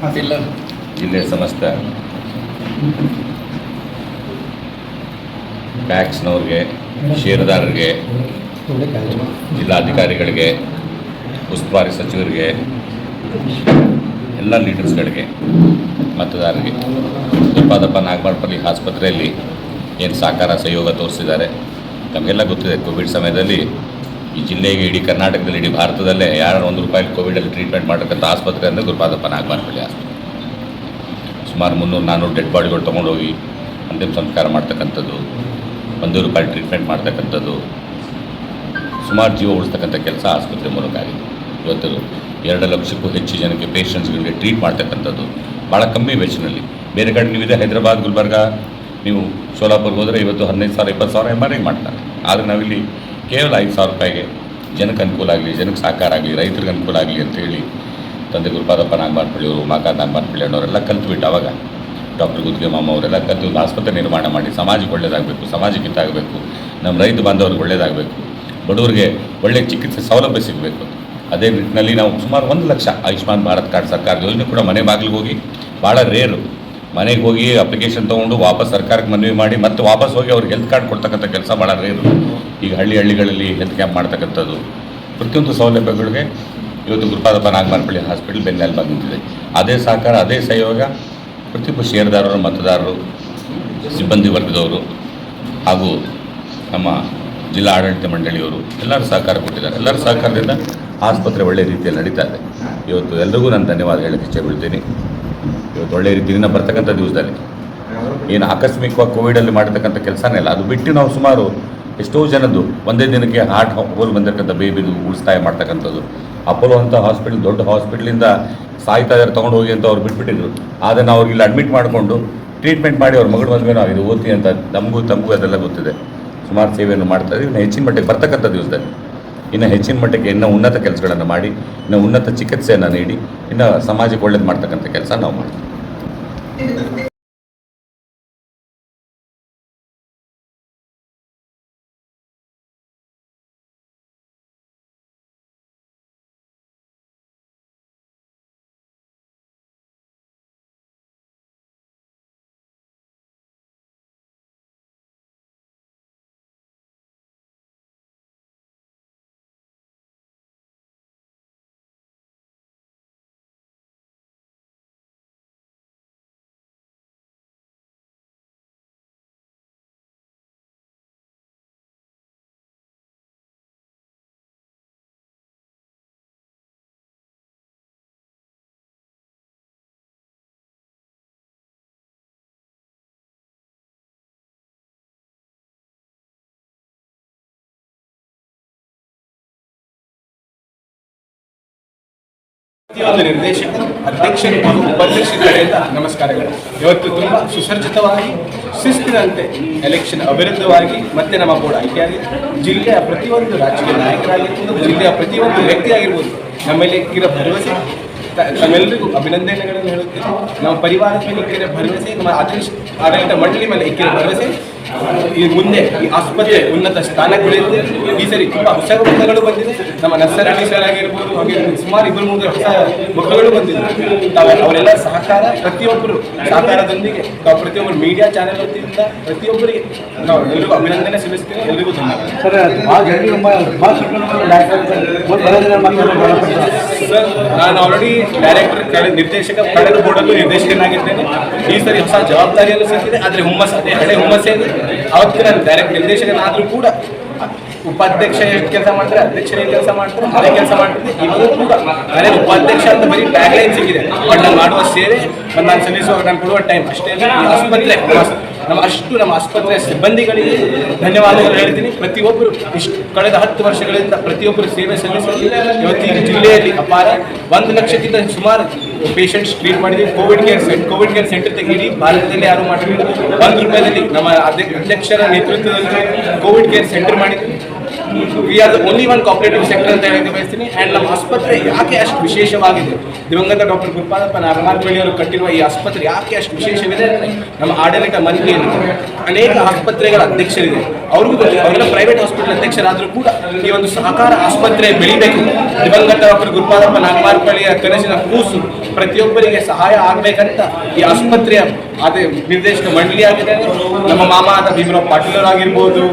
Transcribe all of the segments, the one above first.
ಜಿಲ್ಲೆಯ ಸಮಸ್ತ ಟ್ಯಾಕ್ಸ್ನವ್ರಿಗೆ, ಷೇರುದಾರರಿಗೆ, ಜಿಲ್ಲಾಧಿಕಾರಿಗಳಿಗೆ, ಉಸ್ತುವಾರಿ ಸಚಿವರಿಗೆ, ಎಲ್ಲ ಲೀಡರ್ಸ್ಗಳಿಗೆ, ಮತದಾರರಿಗೆ ಗುರುಪಾದಪ್ಪ ನಾಗಮಂಡಪಲ್ಲಿ ಆಸ್ಪತ್ರೆಯಲ್ಲಿ ಏನು ಸಹಕಾರ ಸಹಯೋಗ ತೋರಿಸಿದ್ದಾರೆ. ನಮಗೆಲ್ಲ ಗೊತ್ತಿದೆ, ಕೋವಿಡ್ ಸಮಯದಲ್ಲಿ ಈ ಜಿಲ್ಲೆಗೆ, ಇಡೀ ಕರ್ನಾಟಕದಲ್ಲಿ, ಇಡೀ ಭಾರತದಲ್ಲೇ ಯಾರು ₹1 ಕೋವಿಡಲ್ಲಿ ಟ್ರೀಟ್ಮೆಂಟ್ ಮಾಡತಕ್ಕಂಥ ಆಸ್ಪತ್ರೆ ಅಂದರೆ ಗುರುಪಾದಪ್ಪ ನಾಗಮಂಡಪಲ್ಲಿ ಆಸ್ಪತ್ರೆ. ಸುಮಾರು 300-400 ಡೆಡ್ ಬಾಡಿಗಳು ತೊಗೊಂಡೋಗಿ ಅಂತಿಮ ಸಂಸ್ಕಾರ ಮಾಡ್ತಕ್ಕಂಥದ್ದು, ₹1 ಟ್ರೀಟ್ಮೆಂಟ್ ಮಾಡ್ತಕ್ಕಂಥದ್ದು, ಸುಮಾರು ಜೀವ ಉಳಿಸ್ತಕ್ಕಂಥ ಕೆಲಸ ಆಸ್ಪತ್ರೆ ಮೂಲಕ ಆಗಿದೆ. ಇವತ್ತು 2 ಲಕ್ಷಕ್ಕೂ ಹೆಚ್ಚು ಜನಕ್ಕೆ ಪೇಷಂಟ್ಸ್ಗಳಿಗೆ ಟ್ರೀಟ್ ಮಾಡ್ತಕ್ಕಂಥದ್ದು ಭಾಳ ಕಮ್ಮಿ ವೆಚ್ಚದಲ್ಲಿ. ಬೇರೆ ಕಡೆ ನೀವಿದೆ ಹೈದರಾಬಾದ್, ಗುಲ್ಬರ್ಗ, ನೀವು ಸೋಲಾಪುರ್ಗೆ ಹೋದರೆ ಇವತ್ತು 15,000 20,000 MRI ಮಾಡ್ತಾರೆ. ಆದರೆ ನಾವಿಲ್ಲಿ ಕೇವಲ ₹5,000 ಜನಕ್ಕೆ ಅನುಕೂಲ ಆಗಲಿ, ಜನಕ್ಕೆ ಸಹಕಾರ ಆಗಲಿ, ರೈತರಿಗೆ ಅನುಕೂಲ ಆಗಲಿ ಅಂತೇಳಿ ತಂದೆ ಗುರುಪಾದಪ್ಪ ನಾಗಮಂಡಪಳ್ಳಿಯವರು, ಉಮಾಕಾಂತ್ ನಾಗಮಂಡಪಳ್ಳಿ ಅವರೆಲ್ಲ ಕಲ್ತ್ಬಿಟ್ಟು ಅವಾಗ ಡಾಕ್ಟರ್ ಗುದ್ಗೆ ಮಾಮ ಅವರೆಲ್ಲ ಕಲ್ತು ಒಂದು ಆಸ್ಪತ್ರೆ ನಿರ್ಮಾಣ ಮಾಡಿ ಸಮಾಜಕ್ಕೆ ಒಳ್ಳೆಯದಾಗಬೇಕು, ಸಮಾಜಕ್ಕೆ ಹಿತಾಗಬೇಕು, ನಮ್ಮ ರೈತ ಬಾಂಧವರಿಗೆ ಒಳ್ಳೆಯದಾಗಬೇಕು, ಬಡವರಿಗೆ ಒಳ್ಳೆಯ ಚಿಕಿತ್ಸೆ ಸೌಲಭ್ಯ ಸಿಗಬೇಕು. ಅದೇ ನಿಟ್ಟಿನಲ್ಲಿ ನಾವು ಸುಮಾರು 1 ಲಕ್ಷ ಆಯುಷ್ಮಾನ್ ಭಾರತ್ ಕಾರ್ಡ್ ಸರ್ಕಾರದ ಯೋಜನೆ ಕೂಡ ಮನೆ ಬಾಗಿಲಿಗೆ ಹೋಗಿ, ಭಾಳ ರೇರು, ಮನೆಗೆ ಹೋಗಿ ಅಪ್ಲಿಕೇಶನ್ ತೊಗೊಂಡು ವಾಪಸ್ ಸರ್ಕಾರಕ್ಕೆ ಮನವಿ ಮಾಡಿ ಮತ್ತೆ ವಾಪಸ್ ಹೋಗಿ ಅವ್ರಿಗೆ ಹೆಲ್ತ್ ಕಾರ್ಡ್ ಕೊಡ್ತಕ್ಕಂಥ ಕೆಲಸ ಭಾಳ ರೇರು. ಈಗ ಹಳ್ಳಿಗಳಲ್ಲಿ ಹೆಲ್ತ್ ಕ್ಯಾಂಪ್ ಮಾಡ್ತಕ್ಕಂಥದ್ದು, ಪ್ರತಿಯೊಂದು ಸೌಲಭ್ಯಗಳಿಗೆ ಇವತ್ತು ಗುರುಪಾದಪ್ಪ ನಾಗಮಂಡಪಳ್ಳಿ ಹಾಸ್ಪಿಟಲ್ ಬೆನ್ನೆಲುಬಾಗಿ ನಿಂತಿದೆ. ಅದೇ ಸಹಕಾರ, ಅದೇ ಸಹಯೋಗ ಪ್ರತಿಯೊಬ್ಬ ಷೇರುದಾರರು, ಮತದಾರರು, ಸಿಬ್ಬಂದಿ ವರ್ಗದವರು ಹಾಗೂ ನಮ್ಮ ಜಿಲ್ಲಾ ಆಡಳಿತ ಮಂಡಳಿಯವರು ಎಲ್ಲರೂ ಸಹಕಾರ ಕೊಟ್ಟಿದ್ದಾರೆ. ಎಲ್ಲರ ಸಹಕಾರದಿಂದ ಆಸ್ಪತ್ರೆ ಒಳ್ಳೆಯ ರೀತಿಯಲ್ಲಿ ನಡೀತಾ ಇದೆ. ಇವತ್ತು ಎಲ್ರಿಗೂ ನಾನು ಧನ್ಯವಾದ ಹೇಳಕ್ಕೆ ಇಚ್ಛೆಪಡ್ತೀನಿ. ಇವತ್ತು ಒಳ್ಳೆಯ ರೀತಿಯಿಂದ ಬರ್ತಕ್ಕಂಥ ದಿವಸದಲ್ಲಿ ಏನು ಆಕಸ್ಮಿಕವಾಗಿ ಕೋವಿಡಲ್ಲಿ ಮಾಡತಕ್ಕಂಥ ಕೆಲಸನೇ ಇಲ್ಲ, ಅದು ಬಿಟ್ಟು ನಾವು ಸುಮಾರು ಎಷ್ಟೋ ಜನದ್ದು ಒಂದೇ ದಿನಕ್ಕೆ ಹಾರ್ಟ್ ಹೋಲ್ ಬಂದಿರತಕ್ಕಂಥ ಬೇಬಿದು ಉಳಿಸ್ತಾಯ ಮಾಡ್ತಕ್ಕಂಥದ್ದು. ಅಪೋಲೋ ಅಂತ ಹಾಸ್ಪಿಟಲ್, ದೊಡ್ಡ ಹಾಸ್ಪಿಟ್ಲಿಂದ ಸಾಯ್ತಾ ಇದ್ದಾರೆ, ತೊಗೊಂಡು ಹೋಗಿ ಅಂತ ಅವ್ರು ಬಿಟ್ಬಿಟ್ಟಿದ್ರು. ಆದರೆ ನಾವು ಅವ್ರಿಗೆ ಇಲ್ಲಿ ಅಡ್ಮಿಟ್ ಮಾಡಿಕೊಂಡು ಟ್ರೀಟ್ಮೆಂಟ್ ಮಾಡಿ ಅವ್ರ ಮಗಳು ಮದುವೆ ನಾವು ಇದು ಓದ್ತೀವಿ ಅಂತ ತಮಗೂ ಅದೆಲ್ಲ ಗೊತ್ತಿದೆ. ಸುಮಾರು ಸೇವೆಯನ್ನು ಮಾಡ್ತಾರೆ. ಇನ್ನು ಹೆಚ್ಚಿನ ಮಟ್ಟಿಗೆ ಬರ್ತಕ್ಕಂಥ ದಿವಸದಲ್ಲಿ ಇನ್ನು ಹೆಚ್ಚಿನ ಮಟ್ಟಿಗೆ ಇನ್ನೂ ಉನ್ನತ ಕೆಲಸಗಳನ್ನು ಮಾಡಿ, ಇನ್ನು ಉನ್ನತ ಚಿಕಿತ್ಸೆಯನ್ನು ನೀಡಿ, ಇನ್ನು ಸಮಾಜಕ್ಕೆ ಒಳ್ಳೇದು ಮಾಡ್ತಕ್ಕಂಥ ಕೆಲಸ ನಾವು ಮಾಡ್ತೀವಿ. ಪ್ರತಿಯೊಂದು ನಿರ್ದೇಶಕರು, ಅಧ್ಯಕ್ಷರು ಹಾಗೂ ಉಪಾಧ್ಯಕ್ಷರುಗಳಿಂದ ನಮಸ್ಕಾರಗಳು. ಇವತ್ತು ತುಂಬ ಸುಸರ್ಜಿತವಾಗಿ, ಶಿಸ್ತಿನಂತೆ ಎಲೆಕ್ಷನ್ ಅವಿರುದ್ಧವಾಗಿ ಮತ್ತೆ ನಮ್ಮ ಬೋರ್ಡ್ ಆಯ್ಕೆಯಾಗಿ ಜಿಲ್ಲೆಯ ಪ್ರತಿಯೊಂದು ರಾಜಕೀಯ ನಾಯಕರಾಗಿರ್ಬೋದು, ಜಿಲ್ಲೆಯ ಪ್ರತಿಯೊಂದು ವ್ಯಕ್ತಿ ಆಗಿರ್ಬೋದು, ನಮ್ಮಲ್ಲಿ ಇಕ್ಕಿರೋ ಭರವಸೆ ತಮ್ಮೆಲ್ಲರಿಗೂ ಅಭಿನಂದನೆಗಳನ್ನು ಹೇಳುತ್ತೇನೆ. ನಮ್ಮ ಪರಿವಾರದ ಮೇಲೆ ಇಕ್ಕಿರೋ ಭರವಸೆ, ನಮ್ಮ ಆಡಳಿತ ಮಂಡಳಿ ಮೇಲೆ ಇಕ್ಕಿರೋ ಭರವಸೆ ಈ ಮುಂದೆ ಈ ಆಸ್ಪತ್ರೆ ಉನ್ನತ ಸ್ಥಾನಗಳಿದೆ. ಈ ಸರಿ ತುಂಬ ಹೊಸ ಮುಖಗಳು ಬಂದಿದೆ. ನಮ್ಮ ನರ್ಸರಿ ಸರ್ ಆಗಿರ್ಬೋದು, ಹಾಗೆ ಸುಮಾರು 2-3 ಹೊಸ ಮುಖಗಳು ಬಂದಿದೆ. ಅವರೆಲ್ಲ ಸಹಕಾರ, ಪ್ರತಿಯೊಬ್ಬರು ಸಹಕಾರದೊಂದಿಗೆ ನಾವು ಪ್ರತಿಯೊಬ್ಬರು ಮೀಡಿಯಾ ಚಾನೆಲ್ ವತಿಯಿಂದ ಪ್ರತಿಯೊಬ್ಬರಿಗೆ ನಾವು ಎಲ್ಲರಿಗೂ ಅಭಿನಂದನೆ ಸಲ್ಲಿಸ್ತೀವಿ. ಎಲ್ಲರಿಗೂ ಧನ್ಯವಾದ ಸರ್. ನಾನು ಆಲ್ರೆಡಿ ಡೈರೆಕ್ಟರ್, ನಿರ್ದೇಶಕ, ಕಳೆದ ಬೋರ್ಡಲ್ಲೂ ನಿರ್ದೇಶಕನಾಗಿದ್ದೇನೆ. ಈ ಸರಿ ಹೊಸ ಜವಾಬ್ದಾರಿಯನ್ನು ಸಿಕ್ಕಿದೆ. ಆದರೆ ಹುಮ್ಮಸ್ ಅದೇ ಹಳೆ ಹುಮ್ಮಸ್ಸೇ ಇದೆ. ಅವತ್ತು ನಾನು ಡೈರೆಕ್ಟ್ ನಿರ್ದೇಶಕನಾದರೂ ಕೂಡ ಉಪಾಧ್ಯಕ್ಷ ಎಷ್ಟು ಕೆಲಸ ಮಾಡ್ತಾರೆ, ಅಧ್ಯಕ್ಷರೇ ಕೆಲಸ ಮಾಡ್ತಾರೆ, ಅದೇ ಕೆಲಸ ಮಾಡ್ತಿದ್ದೆ. ಇವಾಗ ಕೂಡ ನನಗೆ ಉಪಾಧ್ಯಕ್ಷ ಅಂತ ಬರೀ ಟ್ಯಾಗ್ಲೈನ್ ಸಿಕ್ಕಿದೆ. ಬಟ್ ನಾನು ಮಾಡುವ ಸೇವೆ, ನಾನು ಸಲ್ಲಿಸುವಾಗ ನಾನು ಕೊಡುವ ಟೈಮ್ ಅಷ್ಟೇ. ಆಸ್ಪತ್ರೆ ನಮ್ಮ ಆಸ್ಪತ್ರೆಯ ಸಿಬ್ಬಂದಿಗಳಿಗೆ ಧನ್ಯವಾದಗಳು ಹೇಳ್ತೀನಿ. ಪ್ರತಿಯೊಬ್ಬರು ಕಳೆದ 10 ವರ್ಷಗಳಿಂದ ಪ್ರತಿಯೊಬ್ಬರು ಸೇವೆ ಸಲ್ಲಿಸಿ ಇವತ್ತಿನ ಜಿಲ್ಲೆಯಲ್ಲಿ ಅಪಾರ 1 ಲಕ್ಷಕ್ಕಿಂತ ಸುಮಾರು ಪೇಷಂಟ್ಸ್ ಟ್ರೀಟ್ ಮಾಡಿದ್ದೀವಿ. ಕೋವಿಡ್ ಕೇರ್ ಸೆಂಟರ್ ತೆಗೀರಿ, ಭಾರತದಲ್ಲಿ ಯಾರು ಮಾಡಿದ್ರು. ₹1 ನಮ್ಮ ಅಧ್ಯಕ್ಷರ ನೇತೃತ್ವದಲ್ಲಿ ಕೋವಿಡ್ ಕೇರ್ ಸೆಂಟರ್ ಮಾಡಿದ್ವಿ. We are the only one cooperative sector ಅಂತ ಹೇಳಕ್ಕೆ ಬಯಸ್ತೀನಿ. ಆ್ಯಂಡ್ ನಮ್ಮ ಆಸ್ಪತ್ರೆ ಯಾಕೆ ಅಷ್ಟು ವಿಶೇಷವಾಗಿದೆ, ದಿವಂಗತ ಡಾಕ್ಟರ್ ಗುರುಪಾದಪ್ಪ ನಾಗಮಾರ್ಪಳ್ಳಿ ಅವರು ಕಟ್ಟಿರುವ ಈ ಆಸ್ಪತ್ರೆ ಯಾಕೆ ಅಷ್ಟು ವಿಶೇಷವಿದೆ ಅಂದರೆ ನಮ್ಮ ಆಡಳಿತ ಮಂತ್ರಿ ಅನೇಕ ಆಸ್ಪತ್ರೆಗಳ ಅಧ್ಯಕ್ಷರಿದೆ, ಅವ್ರಿಗೂ ಗೊತ್ತಿದೆ. ಅವರೆಲ್ಲ ಪ್ರೈವೇಟ್ ಹಾಸ್ಪಿಟಲ್ ಅಧ್ಯಕ್ಷರಾದರೂ ಕೂಡ ಈ ಒಂದು ಸಹಕಾರ ಆಸ್ಪತ್ರೆ ಬೆಳಿಬೇಕು, ದಿವಂಗತ ಡಾಕ್ಟರ್ ಗುರುಪಾದಪ್ಪ ನಾಗಮಾರ್ಪಳ್ಳಿಯ ಕನಸಿನ ಕೂಸು ಪ್ರತಿಯೊಬ್ಬರಿಗೆ ಸಹಾಯ ಆಗಬೇಕಂತ ಈ ಆಸ್ಪತ್ರೆಯ ಅದೇ ನಿರ್ದೇಶಕ ಮಂಡಳಿ ಆಗಿದೆ. ನಮ್ಮ ಮಾಮ ಆದ ಭೀಮರಾವ್ ಪಾಟೀಲ್ ಅವರಾಗಿರ್ಬೋದು,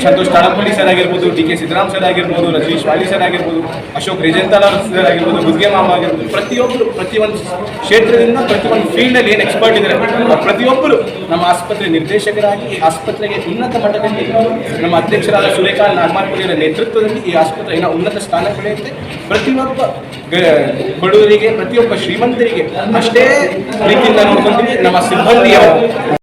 ಸಂತೋಷ್ ತಾಳಂಪಳ್ಳಿ ಸರ್ ಆಗಿರ್ಬೋದು, ಡಿ ಕೆ ಸಿದ್ದರಾಮ್ ಸರ್ ಆಗಿರ್ಬೋದು, ರಜನೀಶ್ ವಾಲಿ ಸರ್ ಆಗಿರ್ಬೋದು, ಅಶೋಕ್ ರೇಜಂತಾಲ ಸರ್ ಆಗಿರ್ಬೋದು, ಗುದ್ಗೆ ಮಾಮ ಆಗಿರ್ಬೋದು, ಪ್ರತಿಯೊಬ್ಬರು ಪ್ರತಿಯೊಂದು ಕ್ಷೇತ್ರದಿಂದ ಪ್ರತಿಯೊಂದು ಫೀಲ್ಡಲ್ಲಿ ಏನು ಎಕ್ಸ್ಪರ್ಟ್ ಇದ್ದಾರೆ ಪ್ರತಿಯೊಬ್ಬರು ನಮ್ಮ ಆಸ್ಪತ್ರೆ ನಿರ್ದೇಶಕರಾಗಿ ಈ ಆಸ್ಪತ್ರೆಗೆ ಉನ್ನತ ಮಟ್ಟದಲ್ಲಿ ನಮ್ಮ ಅಧ್ಯಕ್ಷರಾದ ಸೂರ್ಯಕಾಂತ್ ನಾಗಮಾರ್ಪಳ್ಳಿಯವರ ನೇತೃತ್ವದಲ್ಲಿ ಈ ಆಸ್ಪತ್ರೆ ಇನ್ನು ಉನ್ನತ ಸ್ಥಾನ ಪಡೆಯುತ್ತೆ. ಪ್ರತಿಯೊಬ್ಬ ಬಡವರಿಗೆ, ಪ್ರತಿಯೊಬ್ಬ ಶ್ರೀಮಂತರಿಗೆ ಅಷ್ಟೇ ಪ್ರೀತಿಯಿಂದ ನೋಡ್ಕೊಂತೀವಿ ನಮ್ಮ ಸಿಬ್ಬಂದಿಯವರು.